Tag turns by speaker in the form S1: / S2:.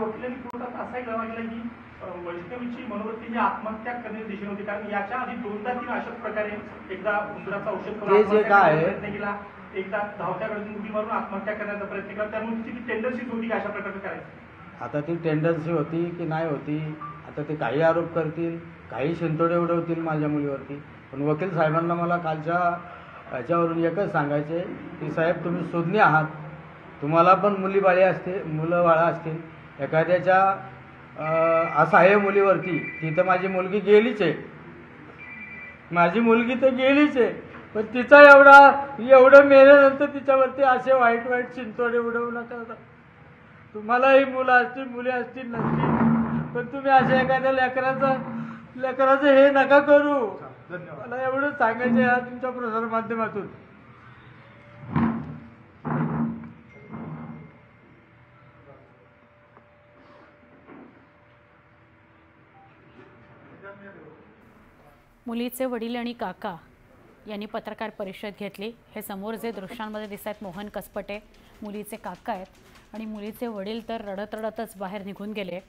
S1: वकिलांनी कोर्टात असाही दावा केला की वैष्णवीची मनोवृत्ती ही आत्महत्या करण्याची दिशेने होती, कारण याच्या आधी 2दा-3 अशाच प्रकारे एकदा उंदराचा औषध करून प्रयत्न केला, एकदा धावत्या गाडीतून उडी मारून आत्महत्या करण्याचा प्रयत्न केला. त्यामुळे तिची ती टेंडन्सी होती की अशा प्रकारे करायची.
S2: आता ती टेंडन्सी होती की नाही होती, आता ते काही आरोप करतील, काही शिंतोडे उडवतील माझ्या मुलीवरती. पण वकील साहेबांना मला कालच्या याच्यावरून एकच सांगायचे की साहेब तुम्ही सुज्ञ आहात, तुम्हाला पण मुलीबाळी असते, मुलं बाळा असतील. एखाद्याच्या असहाय्य मुलीवरती, ती तर माझी मुलगी गेलीच आहे, माझी मुलगी तर गेलीच आहे, पण तिचा एवढं मेल्यानंतर तिच्यावरती असे वाईट वाईट चिंतोडे उडवू नका. तुम्हालाही मुलं असतील, मुली असतील नसतील, पण तुम्ही अशा एखाद्या लेकराचं हे नका करू. मला एवढं सांगायचं आहे तुमच्या प्रसार माध्यमातून.
S3: मुलीचे वडील आणि काका यांनी पत्रकार परिषद घेतली. हे समोर जे दृश्यांमध्ये दिसत आहेत मोहन कसपटे मुलीचे काका आहेत आणि मुलीचे वडील तर रडत रडतच बाहेर निघून गेले.